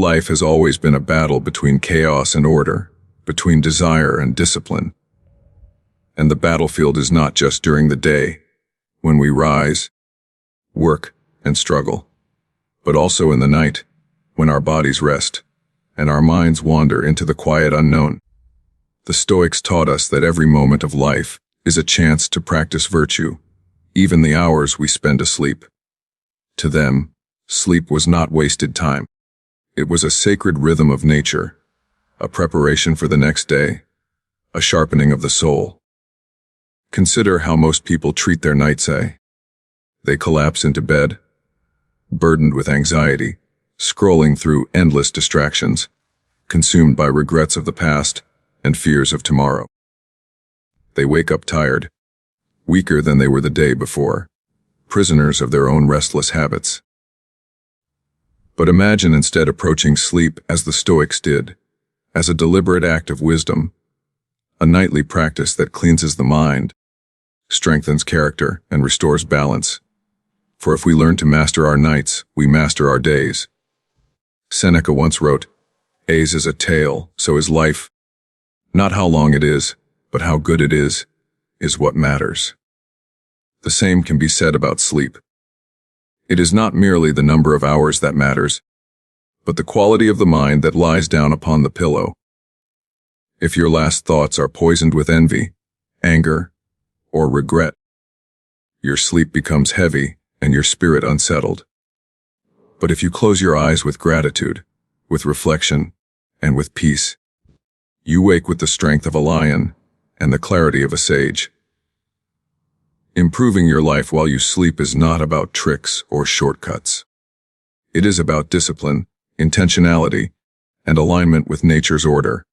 Life has always been a battle between chaos and order, between desire and discipline. And the battlefield is not just during the day, when we rise, work, and struggle, but also in the night, when our bodies rest, and our minds wander into the quiet unknown. The Stoics taught us that every moment of life is a chance to practice virtue, even the hours we spend asleep. To them, sleep was not wasted time. It was a sacred rhythm of nature, a preparation for the next day, a sharpening of the soul. Consider how most people treat their nights. They collapse into bed, burdened with anxiety, scrolling through endless distractions, consumed by regrets of the past and fears of tomorrow. They wake up tired, weaker than they were the day before, prisoners of their own restless habits. But imagine instead approaching sleep as the Stoics did, as a deliberate act of wisdom, a nightly practice that cleanses the mind, strengthens character, and restores balance. For if we learn to master our nights, we master our days. Seneca once wrote, "As is a tale, so is life. Not how long it is, but how good it is what matters." The same can be said about sleep. It is not merely the number of hours that matters, but the quality of the mind that lies down upon the pillow. If your last thoughts are poisoned with envy, anger, or regret, your sleep becomes heavy and your spirit unsettled. But if you close your eyes with gratitude, with reflection, and with peace, you wake with the strength of a lion and the clarity of a sage. Improving your life while you sleep is not about tricks or shortcuts. It is about discipline, intentionality, and alignment with nature's order.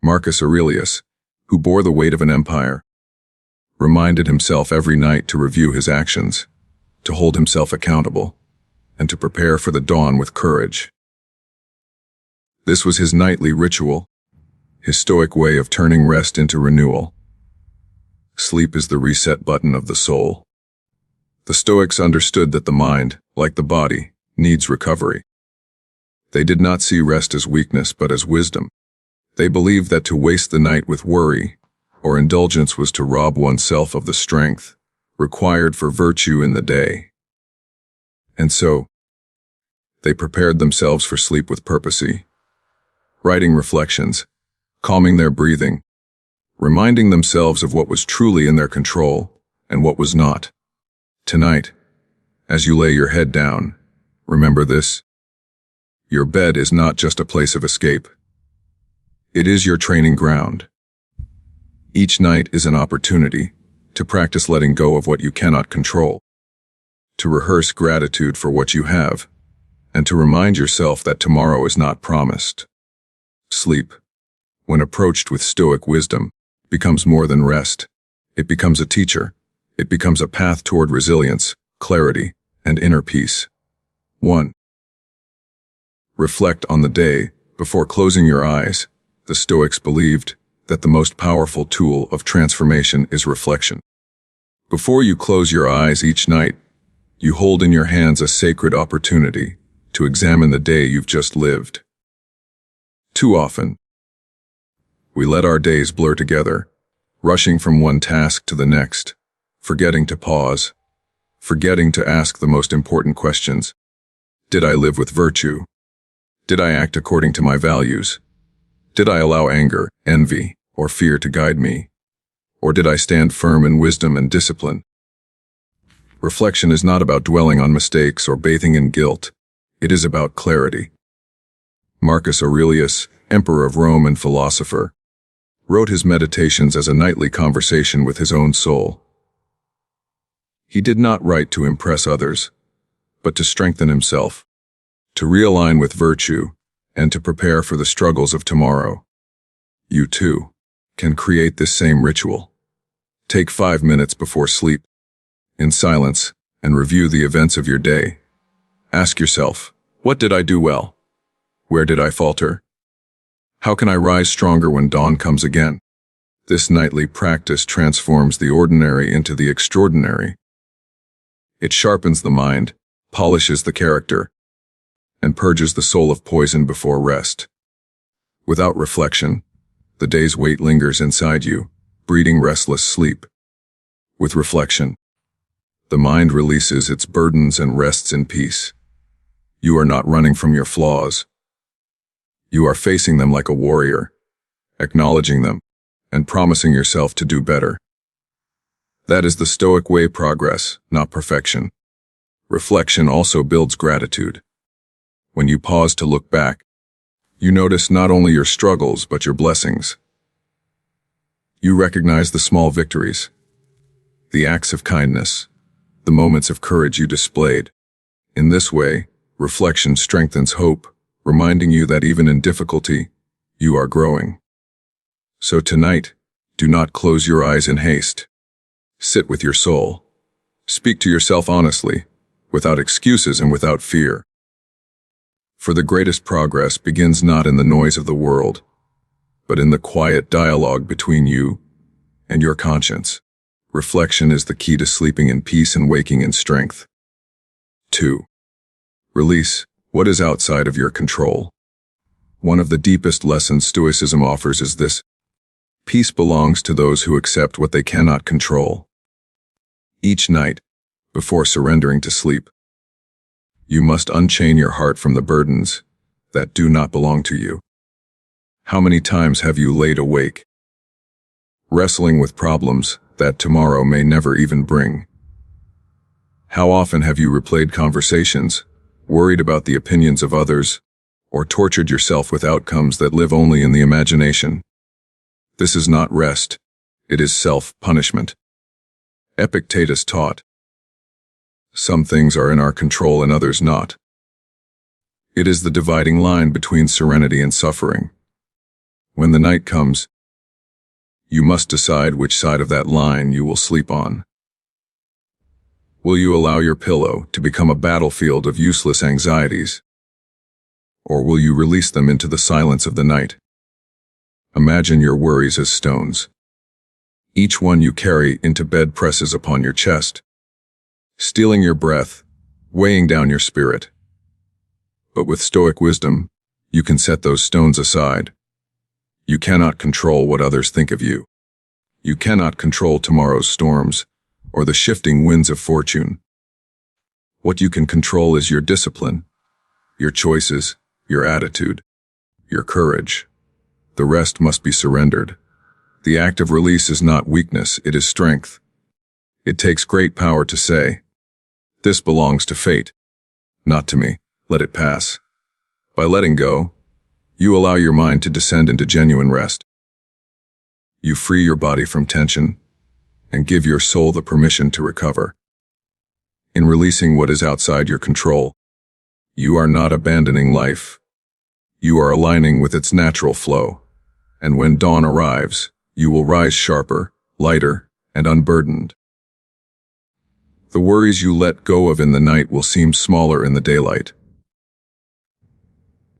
Marcus Aurelius, who bore the weight of an empire, reminded himself every night to review his actions, to hold himself accountable, and to prepare for the dawn with courage. This was his nightly ritual, his Stoic way of turning rest into renewal. Sleep is the reset button of the soul. The Stoics understood that the mind, like the body, needs recovery. They did not see rest as weakness but as wisdom. They believed that to waste the night with worry or indulgence was to rob oneself of the strength required for virtue in the day. And so, they prepared themselves for sleep with purpose, writing reflections, calming their breathing, reminding themselves of what was truly in their control and what was not. Tonight, as you lay your head down, remember this: your bed is not just a place of escape. It is your training ground. Each night is an opportunity to practice letting go of what you cannot control, to rehearse gratitude for what you have, and to remind yourself that tomorrow is not promised. Sleep, when approached with Stoic wisdom, becomes more than rest. It becomes a teacher. It becomes a path toward resilience, clarity, and inner peace. 1. Reflect on the day before closing your eyes. The Stoics believed that the most powerful tool of transformation is reflection. Before you close your eyes each night, you hold in your hands a sacred opportunity to examine the day you've just lived. Too often, we let our days blur together, rushing from one task to the next, forgetting to pause, forgetting to ask the most important questions. Did I live with virtue? Did I act according to my values? Did I allow anger, envy, or fear to guide me? Or did I stand firm in wisdom and discipline? Reflection is not about dwelling on mistakes or bathing in guilt. It is about clarity. Marcus Aurelius, emperor of Rome and philosopher, wrote his meditations as a nightly conversation with his own soul. He did not write to impress others, but to strengthen himself, to realign with virtue, and to prepare for the struggles of tomorrow. You too can create this same ritual. Take 5 minutes before sleep, in silence, and review the events of your day. Ask yourself, what did I do well? Where did I falter? How can I rise stronger when dawn comes again? This nightly practice transforms the ordinary into the extraordinary. It sharpens the mind, polishes the character, and purges the soul of poison before rest. Without reflection, the day's weight lingers inside you, breeding restless sleep. With reflection, the mind releases its burdens and rests in peace. You are not running from your flaws. You are facing them like a warrior, acknowledging them, and promising yourself to do better. That is the Stoic way: progress, not perfection. Reflection also builds gratitude. When you pause to look back, you notice not only your struggles but your blessings. You recognize the small victories, the acts of kindness, the moments of courage you displayed. In this way, reflection strengthens hope, reminding you that even in difficulty, you are growing. So tonight, do not close your eyes in haste. Sit with your soul. Speak to yourself honestly, without excuses and without fear. For the greatest progress begins not in the noise of the world, but in the quiet dialogue between you and your conscience. Reflection is the key to sleeping in peace and waking in strength. 2. Release what is outside of your control. One of the deepest lessons Stoicism offers is this: peace belongs to those who accept what they cannot control. Each night, before surrendering to sleep, you must unchain your heart from the burdens that do not belong to you. How many times have you laid awake, wrestling with problems that tomorrow may never even bring? How often have you replayed conversations, worried about the opinions of others, or tortured yourself with outcomes that live only in the imagination? This is not rest, it is self-punishment. Epictetus taught, some things are in our control and others not. It is the dividing line between serenity and suffering. When the night comes, you must decide which side of that line you will sleep on. Will you allow your pillow to become a battlefield of useless anxieties? Or will you release them into the silence of the night? Imagine your worries as stones. Each one you carry into bed presses upon your chest, stealing your breath, weighing down your spirit. But with Stoic wisdom, you can set those stones aside. You cannot control what others think of you. You cannot control tomorrow's storms or the shifting winds of fortune. What you can control is your discipline, your choices, your attitude, your courage. The rest must be surrendered. The act of release is not weakness, it is strength. It takes great power to say, "This belongs to fate, not to me, let it pass." By letting go, you allow your mind to descend into genuine rest. You free your body from tension and give your soul the permission to recover. In releasing what is outside your control, you are not abandoning life. You are aligning with its natural flow, and when dawn arrives, you will rise sharper, lighter, and unburdened. The worries you let go of in the night will seem smaller in the daylight.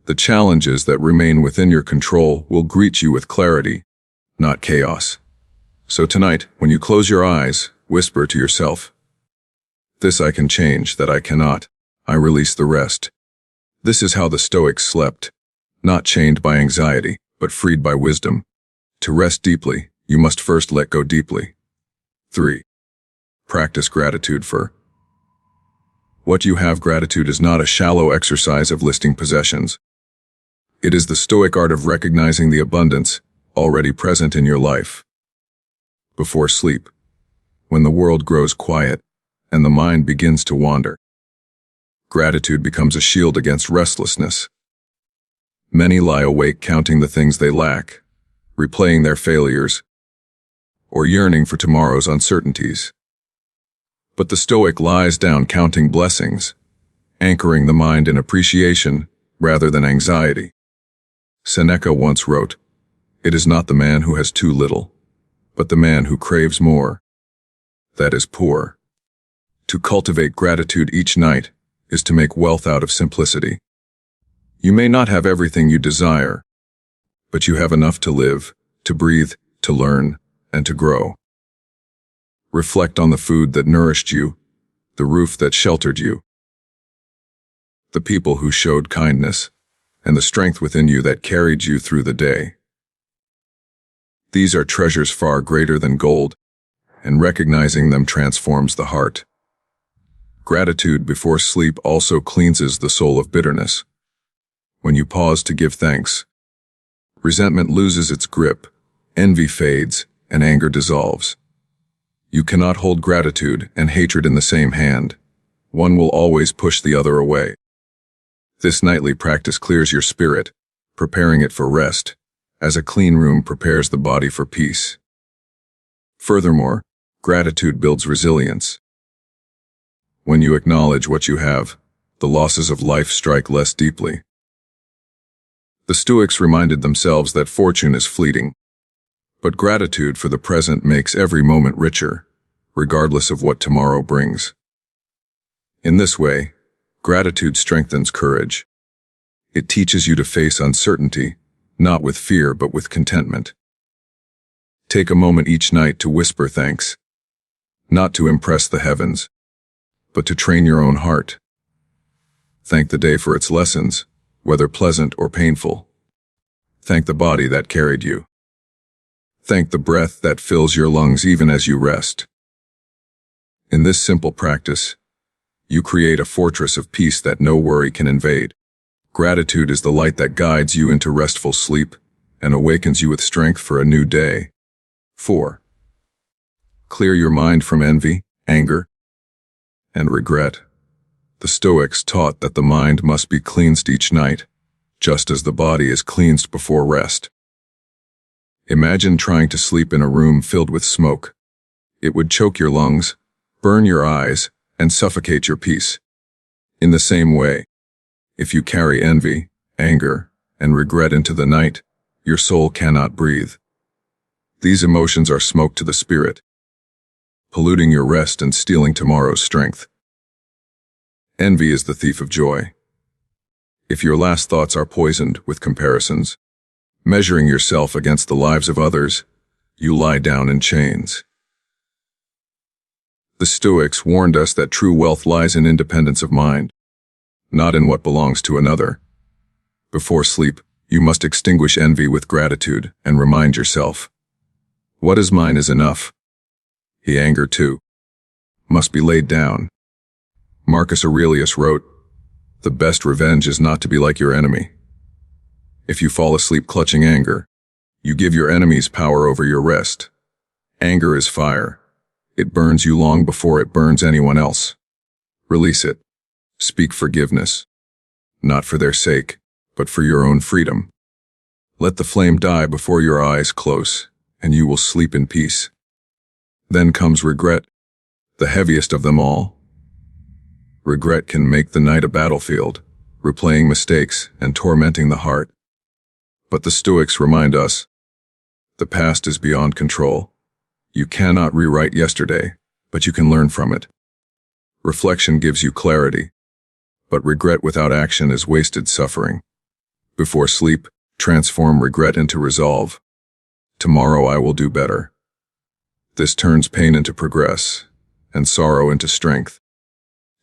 The challenges that remain within your control will greet you with clarity, not chaos. So tonight, when you close your eyes, whisper to yourself, "This I can change, that I cannot. I release the rest." This is how the Stoics slept, not chained by anxiety, but freed by wisdom. To rest deeply, you must first let go deeply. 3. Practice gratitude for what you have. Gratitude is not a shallow exercise of listing possessions. It is the Stoic art of recognizing the abundance already present in your life. Before sleep, when the world grows quiet and the mind begins to wander, gratitude becomes a shield against restlessness. Many lie awake counting the things they lack, replaying their failures, or yearning for tomorrow's uncertainties. But the Stoic lies down counting blessings, anchoring the mind in appreciation rather than anxiety. Seneca once wrote, "It is not the man who has too little, but the man who craves more that is poor." To cultivate gratitude each night is to make wealth out of simplicity. You may not have everything you desire, but you have enough to live, to breathe, to learn, and to grow. Reflect on the food that nourished you, the roof that sheltered you, the people who showed kindness, and the strength within you that carried you through the day. These are treasures far greater than gold, and recognizing them transforms the heart. Gratitude before sleep also cleanses the soul of bitterness. When you pause to give thanks, resentment loses its grip, envy fades, and anger dissolves. You cannot hold gratitude and hatred in the same hand. One will always push the other away. This nightly practice clears your spirit, preparing it for rest, as a clean room prepares the body for peace. Furthermore, gratitude builds resilience. When you acknowledge what you have, the losses of life strike less deeply. The Stoics reminded themselves that fortune is fleeting, but gratitude for the present makes every moment richer, regardless of what tomorrow brings. In this way, gratitude strengthens courage. It teaches you to face uncertainty, not with fear but with contentment. Take a moment each night to whisper thanks, not to impress the heavens, but to train your own heart. Thank the day for its lessons, whether pleasant or painful. Thank the body that carried you. Thank the breath that fills your lungs even as you rest. In this simple practice, you create a fortress of peace that no worry can invade. Gratitude is the light that guides you into restful sleep and awakens you with strength for a new day. 4. Clear your mind from envy, anger, and regret. The Stoics taught that the mind must be cleansed each night, just as the body is cleansed before rest. Imagine trying to sleep in a room filled with smoke. It would choke your lungs, burn your eyes, and suffocate your peace. In the same way, if you carry envy, anger, and regret into the night, your soul cannot breathe. These emotions are smoke to the spirit, polluting your rest and stealing tomorrow's strength. Envy is the thief of joy. If your last thoughts are poisoned with comparisons, measuring yourself against the lives of others, you lie down in chains. The Stoics warned us that true wealth lies in independence of mind, not in what belongs to another. Before sleep, you must extinguish envy with gratitude and remind yourself, what is mine is enough. Anger too must be laid down. Marcus Aurelius wrote, "The best revenge is not to be like your enemy." If you fall asleep clutching anger, you give your enemies power over your rest. Anger is fire. It burns you long before it burns anyone else. Release it. Speak forgiveness, not for their sake, but for your own freedom. Let the flame die before your eyes close, and you will sleep in peace. Then comes regret, the heaviest of them all. Regret can make the night a battlefield, replaying mistakes and tormenting the heart. But the Stoics remind us, the past is beyond control. You cannot rewrite yesterday, but you can learn from it. Reflection gives you clarity, but regret without action is wasted suffering. Before sleep, transform regret into resolve. Tomorrow I will do better. This turns pain into progress, and sorrow into strength.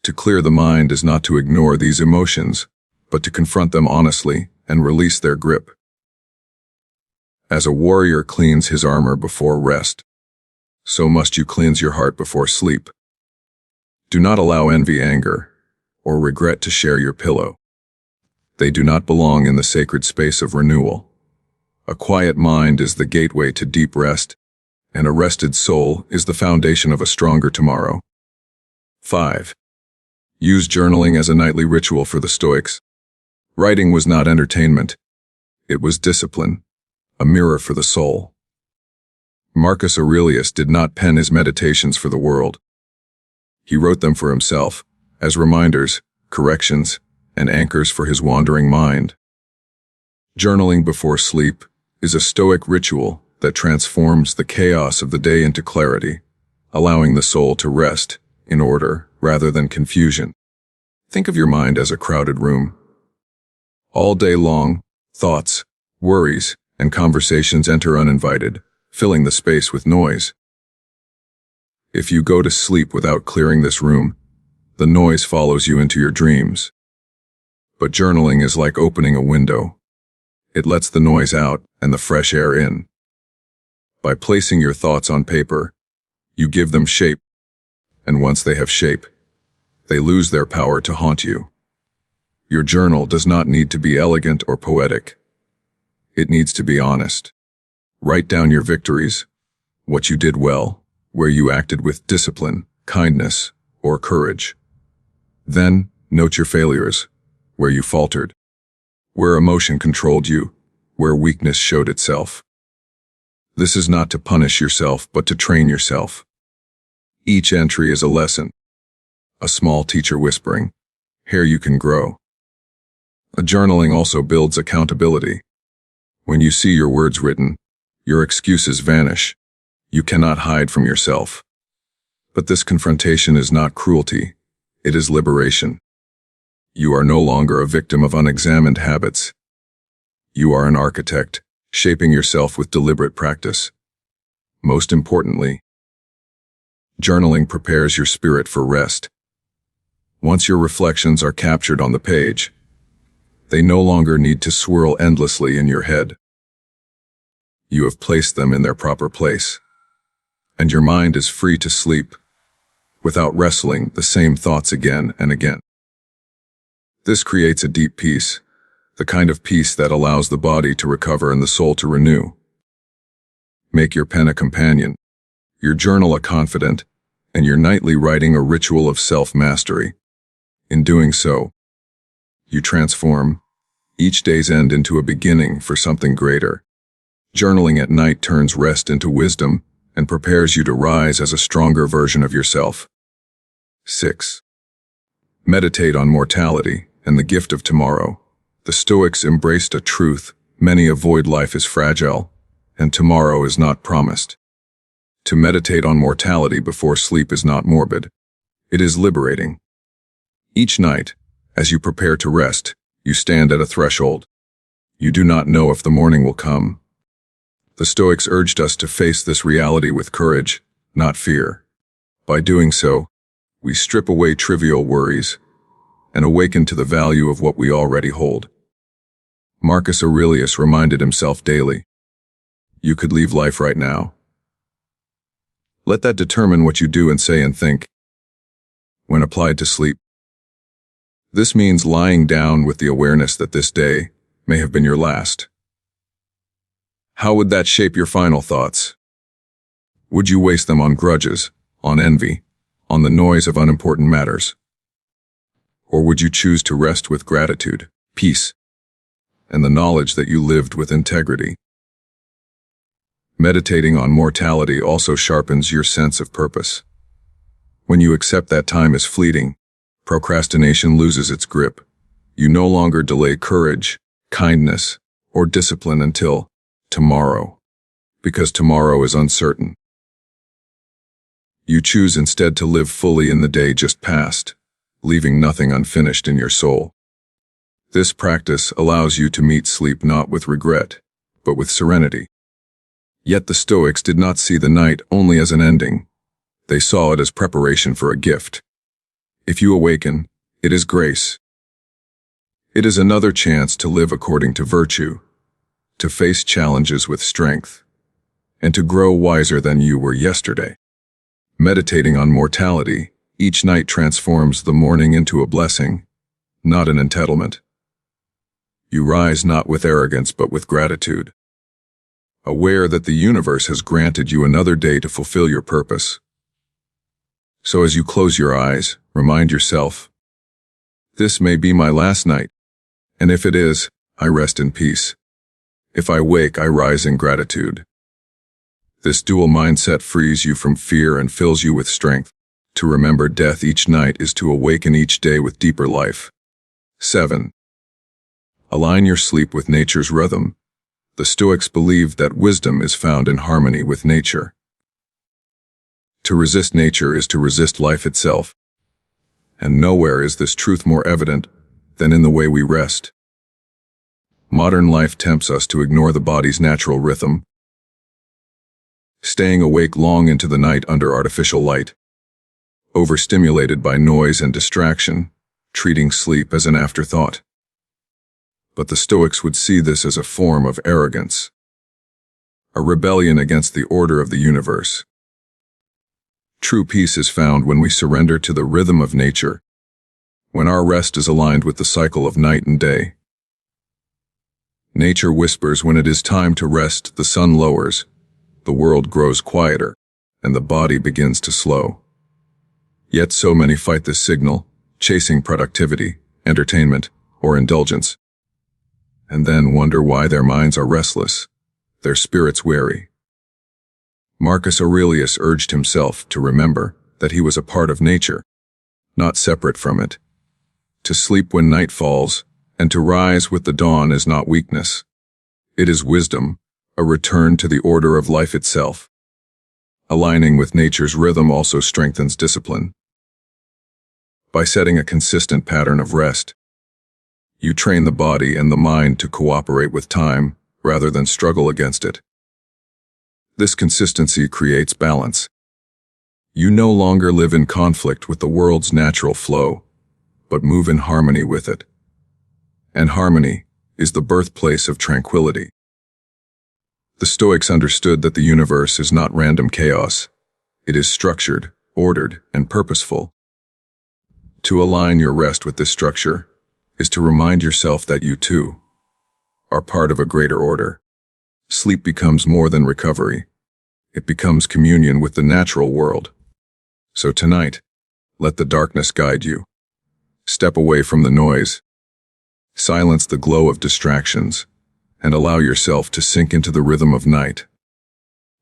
To clear the mind is not to ignore these emotions, but to confront them honestly and release their grip. As a warrior cleans his armor before rest, so must you cleanse your heart before sleep. Do not allow envy, anger, or regret to share your pillow. They do not belong in the sacred space of renewal. A quiet mind is the gateway to deep rest, and a rested soul is the foundation of a stronger tomorrow. 5. Use journaling as a nightly ritual for the Stoics. Writing was not entertainment. It was discipline, a mirror for the soul. Marcus Aurelius did not pen his meditations for the world. He wrote them for himself, as reminders, corrections, and anchors for his wandering mind. Journaling before sleep is a Stoic ritual that transforms the chaos of the day into clarity, allowing the soul to rest in order rather than confusion. Think of your mind as a crowded room. All day long, thoughts, worries, and conversations enter uninvited, filling the space with noise. If you go to sleep without clearing this room, the noise follows you into your dreams. But journaling is like opening a window. It lets the noise out and the fresh air in. By placing your thoughts on paper, you give them shape, and once they have shape, they lose their power to haunt you. Your journal does not need to be elegant or poetic. It needs to be honest. Write down your victories, what you did well, where you acted with discipline, kindness, or courage. Then, note your failures, where you faltered, where emotion controlled you, where weakness showed itself. This is not to punish yourself, but to train yourself. Each entry is a lesson, a small teacher whispering, "Here you can grow." A journaling also builds accountability. When you see your words written, your excuses vanish. You cannot hide from yourself. But this confrontation is not cruelty, it is liberation. You are no longer a victim of unexamined habits. You are an architect, shaping yourself with deliberate practice. Most importantly, journaling prepares your spirit for rest. Once your reflections are captured on the page, they no longer need to swirl endlessly in your head. You have placed them in their proper place, and your mind is free to sleep without wrestling the same thoughts again and again. This creates a deep peace, the kind of peace that allows the body to recover and the soul to renew. Make your pen a companion, your journal a confidant, and your nightly writing a ritual of self-mastery. In doing so, you transform each day's end into a beginning for something greater. Journaling at night turns rest into wisdom and prepares you to rise as a stronger version of yourself. 6. Meditate on mortality and the gift of tomorrow. The Stoics embraced a truth many avoid: life is fragile, and tomorrow is not promised. To meditate on mortality before sleep is not morbid. It is liberating. Each night, as you prepare to rest, you stand at a threshold. You do not know if the morning will come. The Stoics urged us to face this reality with courage, not fear. By doing so, we strip away trivial worries and awaken to the value of what we already hold. Marcus Aurelius reminded himself daily, "You could leave life right now." Let that determine what you do and say and think. When applied to sleep, this means lying down with the awareness that this day may have been your last. How would that shape your final thoughts? Would you waste them on grudges, on envy, on the noise of unimportant matters? Or would you choose to rest with gratitude, peace, and the knowledge that you lived with integrity? Meditating on mortality also sharpens your sense of purpose. When you accept that time is fleeting, procrastination loses its grip. You no longer delay courage, kindness, or discipline until tomorrow, because tomorrow is uncertain. You choose instead to live fully in the day just past, leaving nothing unfinished in your soul. This practice allows you to meet sleep not with regret, but with serenity. Yet the Stoics did not see the night only as an ending. They saw it as preparation for a gift. If you awaken, it is grace. It is another chance to live according to virtue, to face challenges with strength, and to grow wiser than you were yesterday. Meditating on mortality each night transforms the morning into a blessing, not an entitlement. You rise not with arrogance but with gratitude, aware that the universe has granted you another day to fulfill your purpose. So as you close your eyes, remind yourself, this may be my last night, and if it is, I rest in peace. If I wake, I rise in gratitude. This dual mindset frees you from fear and fills you with strength. To remember death each night is to awaken each day with deeper life. 7. Align your sleep with nature's rhythm. The Stoics believed that wisdom is found in harmony with nature. To resist nature is to resist life itself. And nowhere is this truth more evident than in the way we rest. Modern life tempts us to ignore the body's natural rhythm, staying awake long into the night under artificial light, overstimulated by noise and distraction, treating sleep as an afterthought. but the Stoics would see this as a form of arrogance, a rebellion against the order of the universe. True peace is found when we surrender to the rhythm of nature, when our rest is aligned with the cycle of night and day. Nature whispers when it is time to rest, the sun lowers, the world grows quieter, and the body begins to slow. Yet so many fight this signal, chasing productivity, entertainment, or indulgence, and then wonder why their minds are restless, their spirits weary. Marcus Aurelius urged himself to remember that he was a part of nature, not separate from it. To sleep when night falls, and to rise with the dawn is not weakness. It is wisdom, a return to the order of life itself. Aligning with nature's rhythm also strengthens discipline. By setting a consistent pattern of rest, you train the body and the mind to cooperate with time rather than struggle against it. This consistency creates balance. You no longer live in conflict with the world's natural flow, but move in harmony with it. And harmony is the birthplace of tranquility. The Stoics understood that the universe is not random chaos. It is structured, ordered, and purposeful. To align your rest with this structure is to remind yourself that you too are part of a greater order. Sleep becomes more than recovery. It becomes communion with the natural world. So tonight, let the darkness guide you. Step away from the noise. Silence the glow of distractions, and allow yourself to sink into the rhythm of night.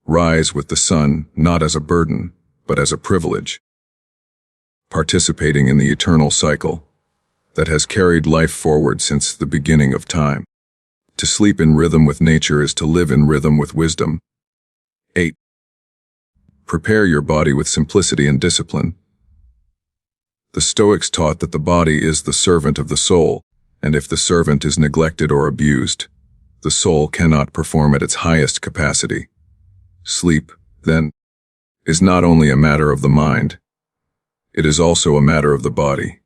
Rise with the sun, not as a burden, but as a privilege. Participating in the eternal cycle that has carried life forward since the beginning of time. To sleep in rhythm with nature is to live in rhythm with wisdom. 8. Prepare your body with simplicity and discipline. The Stoics taught that the body is the servant of the soul, and if the servant is neglected or abused, the soul cannot perform at its highest capacity. Sleep, then, is not only a matter of the mind, it is also a matter of the body.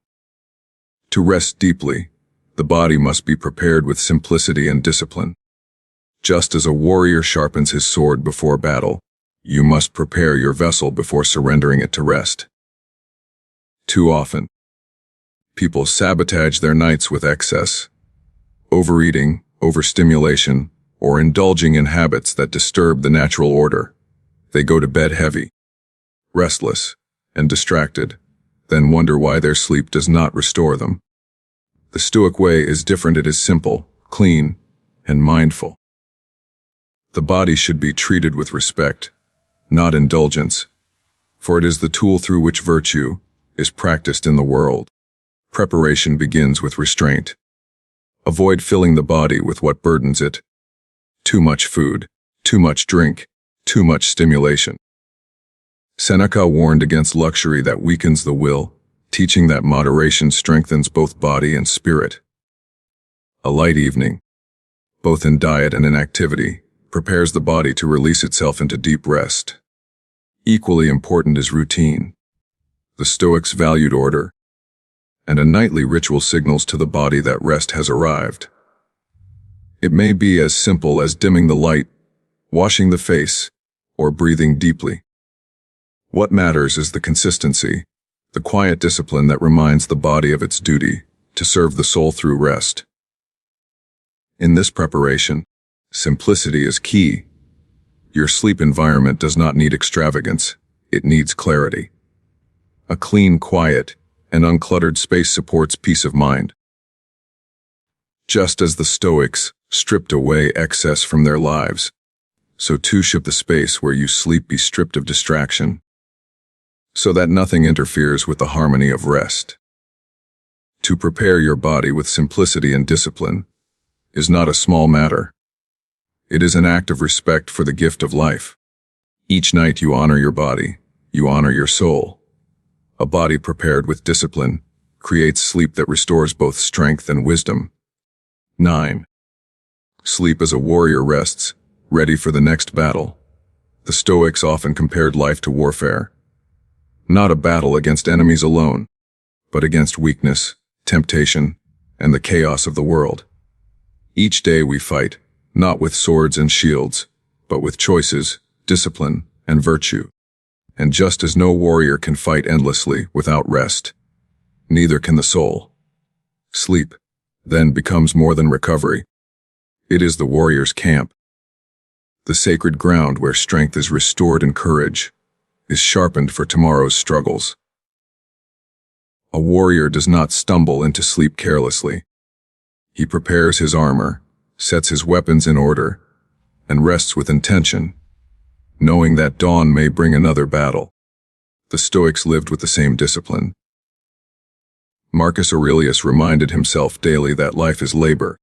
To rest deeply, the body must be prepared with simplicity and discipline. Just as a warrior sharpens his sword before battle, you must prepare your vessel before surrendering it to rest. Too often, people sabotage their nights with excess, overeating, overstimulation, or indulging in habits that disturb the natural order. They go to bed heavy, restless, and distracted, then wonder why their sleep does not restore them. The Stoic way is different. It is simple, clean, and mindful. The body should be treated with respect, not indulgence, for it is the tool through which virtue is practiced in the world. Preparation begins with restraint. Avoid filling the body with what burdens it. Too much food, too much drink, too much stimulation. Seneca warned against luxury that weakens the will, teaching that moderation strengthens both body and spirit. A light evening, both in diet and in activity, prepares the body to release itself into deep rest. Equally important is routine. The Stoics valued order, and a nightly ritual signals to the body that rest has arrived. It may be as simple as dimming the light, washing the face, or breathing deeply. What matters is the consistency, the quiet discipline that reminds the body of its duty to serve the soul through rest. In this preparation, simplicity is key. Your sleep environment does not need extravagance, it needs clarity. A clean, quiet, and uncluttered space supports peace of mind. Just as the Stoics stripped away excess from their lives, so too should the space where you sleep be stripped of distraction, so that nothing interferes with the harmony of rest. To prepare your body with simplicity and discipline is not a small matter. It is an act of respect for the gift of life. Each night you honor your body, you honor your soul. A body prepared with discipline creates sleep that restores both strength and wisdom. 9. Sleep as a warrior rests, ready for the next battle. The Stoics often compared life to warfare. Not a battle against enemies alone, but against weakness, temptation, and the chaos of the world. Each day we fight, not with swords and shields, but with choices, discipline, and virtue. And just as no warrior can fight endlessly without rest, neither can the soul. Sleep, then, becomes more than recovery. It is the warrior's camp. The sacred ground where strength is restored and courage is sharpened for tomorrow's struggles. A warrior does not stumble into sleep carelessly. He prepares his armor, sets his weapons in order, and rests with intention, knowing that dawn may bring another battle. The Stoics lived with the same discipline. Marcus Aurelius reminded himself daily that life is labor,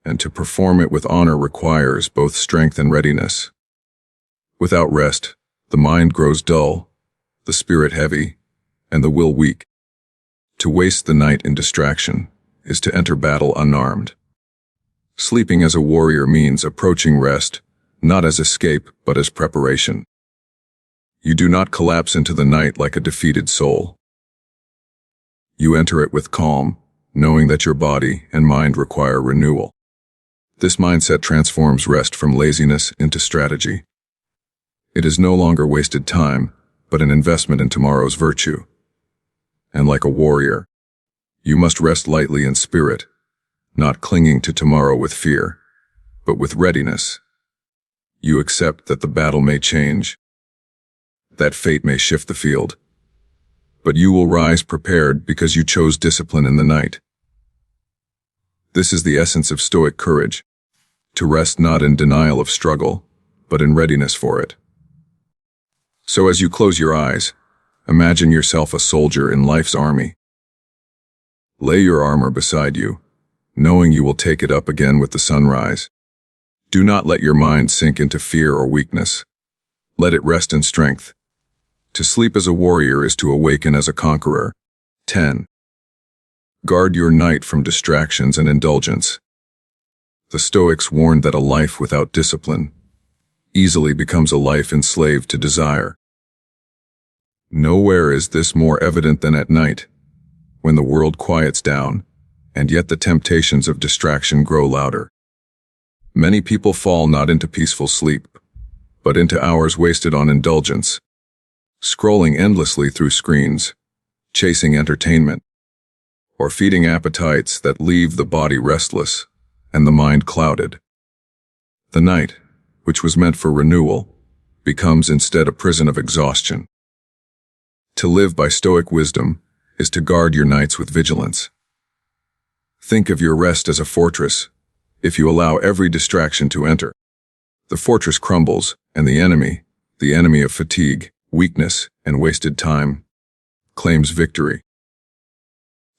and to perform it with honor requires both strength and readiness. Without rest, the mind grows dull, the spirit heavy, and the will weak. To waste the night in distraction is to enter battle unarmed. Sleeping as a warrior means approaching rest, not as escape, but as preparation. You do not collapse into the night like a defeated soul. You enter it with calm, knowing that your body and mind require renewal. This mindset transforms rest from laziness into strategy. It is no longer wasted time, but an investment in tomorrow's virtue. And like a warrior, you must rest lightly in spirit, not clinging to tomorrow with fear, but with readiness. You accept that the battle may change, that fate may shift the field, but you will rise prepared because you chose discipline in the night. This is the essence of Stoic courage, to rest not in denial of struggle, but in readiness for it. So as you close your eyes, imagine yourself a soldier in life's army. Lay your armor beside you, knowing you will take it up again with the sunrise. Do not let your mind sink into fear or weakness. Let it rest in strength. To sleep as a warrior is to awaken as a conqueror. 10. Guard your night from distractions and indulgence. The Stoics warned that a life without discipline easily becomes a life enslaved to desire. Nowhere is this more evident than at night, when the world quiets down, and yet the temptations of distraction grow louder. Many people fall not into peaceful sleep, but into hours wasted on indulgence, scrolling endlessly through screens, chasing entertainment, or feeding appetites that leave the body restless and the mind clouded. The night, which was meant for renewal, becomes instead a prison of exhaustion. To live by Stoic wisdom is to guard your nights with vigilance. Think of your rest as a fortress. If you allow every distraction to enter, the fortress crumbles, and the enemy of fatigue, weakness, and wasted time, claims victory.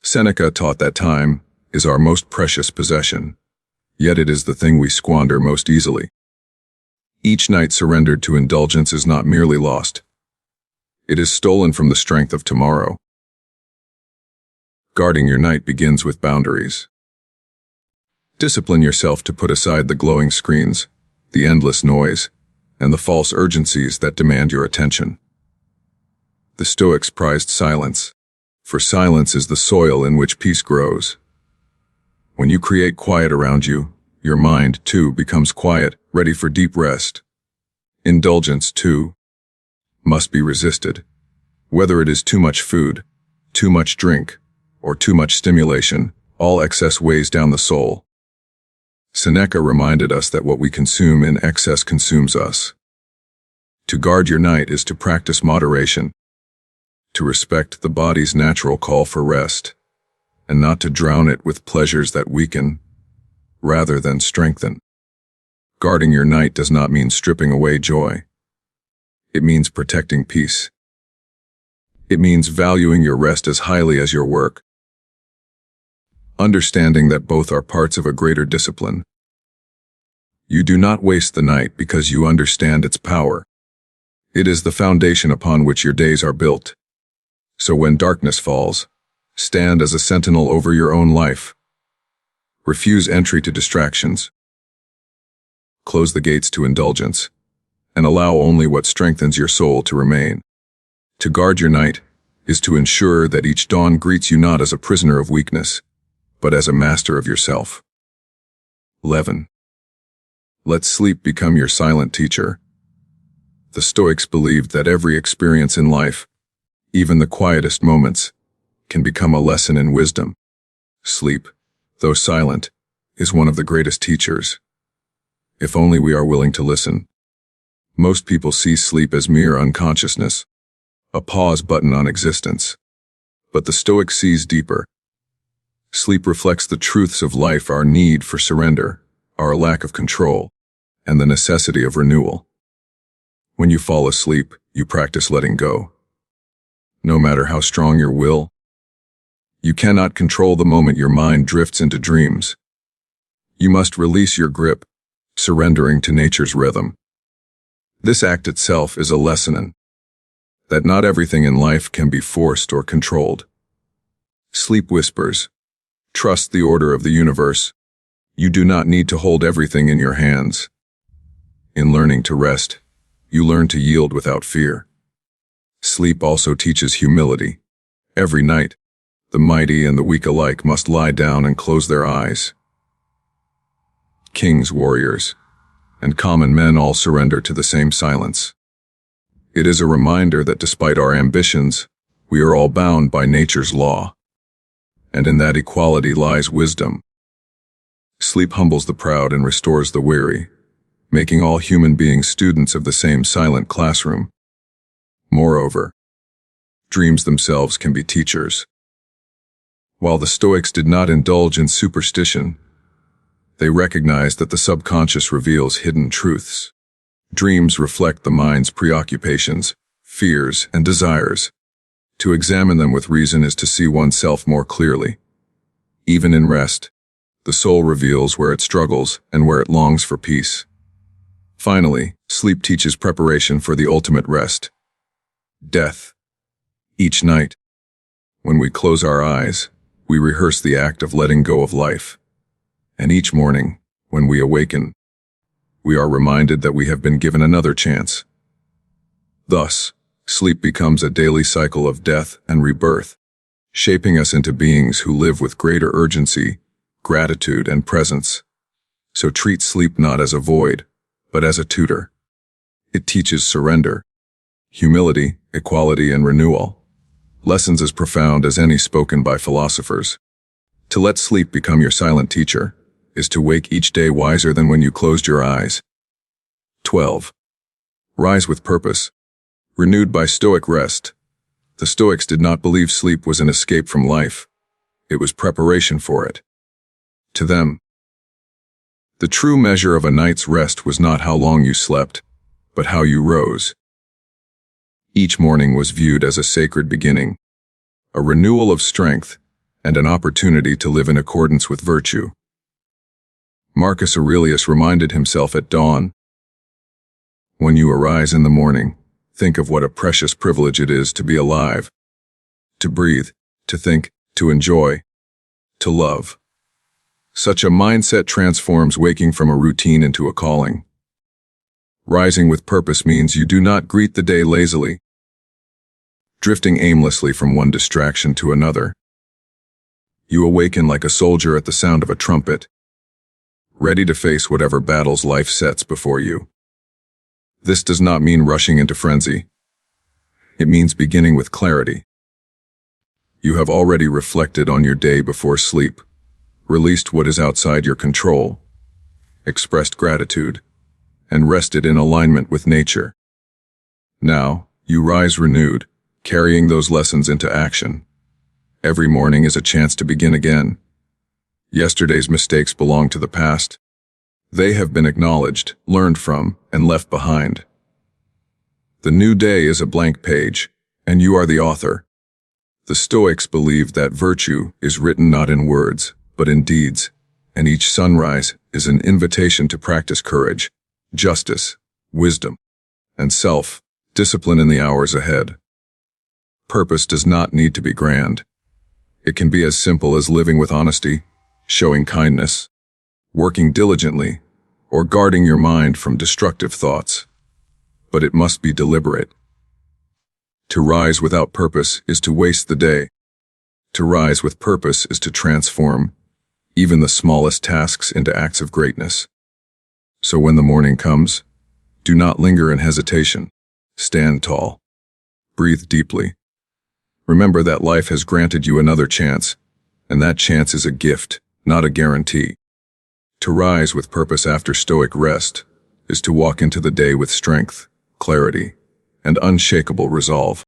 Seneca taught that time is our most precious possession, yet it is the thing we squander most easily. Each night surrendered to indulgence is not merely lost. It is stolen from the strength of tomorrow. Guarding your night begins with boundaries. Discipline yourself to put aside the glowing screens, the endless noise, and the false urgencies that demand your attention. The Stoics prized silence, for silence is the soil in which peace grows. When you create quiet around you, your mind, too, becomes quiet, ready for deep rest. Indulgence, too, must be resisted. Whether it is too much food, too much drink, or too much stimulation, all excess weighs down the soul. Seneca reminded us that what we consume in excess consumes us. To guard your night is to practice moderation, to respect the body's natural call for rest, and not to drown it with pleasures that weaken, rather than strengthen. Guarding your night does not mean stripping away joy. It means protecting peace. It means valuing your rest as highly as your work, understanding that both are parts of a greater discipline. You do not waste the night because you understand its power. It is the foundation upon which your days are built. So when darkness falls, stand as a sentinel over your own life. Refuse entry to distractions. Close the gates to indulgence, and allow only what strengthens your soul to remain. To guard your night is to ensure that each dawn greets you not as a prisoner of weakness, but as a master of yourself. 11. Let sleep become your silent teacher. The Stoics believed that every experience in life, even the quietest moments, can become a lesson in wisdom. Sleep, though silent, is one of the greatest teachers. If only we are willing to listen. Most people see sleep as mere unconsciousness, a pause button on existence. But the Stoic sees deeper. Sleep reflects the truths of life, our need for surrender, our lack of control, and the necessity of renewal. When you fall asleep, you practice letting go. No matter how strong your will, you cannot control the moment your mind drifts into dreams. You must release your grip, surrendering to nature's rhythm. This act itself is a lesson in that not everything in life can be forced or controlled. Sleep whispers, trust the order of the universe. You do not need to hold everything in your hands. In learning to rest, you learn to yield without fear. Sleep also teaches humility. Every night, the mighty and the weak alike must lie down and close their eyes. Kings, warriors, and common men all surrender to the same silence. It is a reminder that despite our ambitions, we are all bound by nature's law. And in that equality lies wisdom. Sleep humbles the proud and restores the weary, making all human beings students of the same silent classroom. Moreover, dreams themselves can be teachers. While the Stoics did not indulge in superstition, they recognized that the subconscious reveals hidden truths. Dreams reflect the mind's preoccupations, fears, and desires. To examine them with reason is to see oneself more clearly. Even in rest, the soul reveals where it struggles and where it longs for peace. Finally, sleep teaches preparation for the ultimate rest, death. Each night, when we close our eyes, we rehearse the act of letting go of life. And each morning, when we awaken, we are reminded that we have been given another chance. Thus, sleep becomes a daily cycle of death and rebirth, shaping us into beings who live with greater urgency, gratitude, and presence. So treat sleep not as a void, but as a tutor. It teaches surrender, humility, equality, and renewal. Lessons as profound as any spoken by philosophers. To let sleep become your silent teacher is to wake each day wiser than when you closed your eyes. 12. Rise with purpose. Renewed by Stoic rest. The Stoics did not believe sleep was an escape from life. It was preparation for it. To them, the true measure of a night's rest was not how long you slept, but how you rose. Each morning was viewed as a sacred beginning, a renewal of strength, and an opportunity to live in accordance with virtue. Marcus Aurelius reminded himself at dawn, "When you arise in the morning, think of what a precious privilege it is to be alive, to breathe, to think, to enjoy, to love." Such a mindset transforms waking from a routine into a calling. Rising with purpose means you do not greet the day lazily, drifting aimlessly from one distraction to another. You awaken like a soldier at the sound of a trumpet, ready to face whatever battles life sets before you. This does not mean rushing into frenzy. It means beginning with clarity. You have already reflected on your day before sleep, released what is outside your control, expressed gratitude, and rested in alignment with nature. Now, you rise renewed, carrying those lessons into action. Every morning is a chance to begin again. Yesterday's mistakes belong to the past. They have been acknowledged, learned from, and left behind. The new day is a blank page, and you are the author. The Stoics believed that virtue is written not in words, but in deeds, and each sunrise is an invitation to practice courage, justice, wisdom, and self-discipline in the hours ahead. Purpose does not need to be grand. It can be as simple as living with honesty, showing kindness, working diligently, or guarding your mind from destructive thoughts. But it must be deliberate. To rise without purpose is to waste the day. To rise with purpose is to transform even the smallest tasks into acts of greatness. So when the morning comes, do not linger in hesitation. Stand tall. Breathe deeply. Remember that life has granted you another chance, and that chance is a gift, not a guarantee. To rise with purpose after stoic rest is to walk into the day with strength, clarity, and unshakable resolve.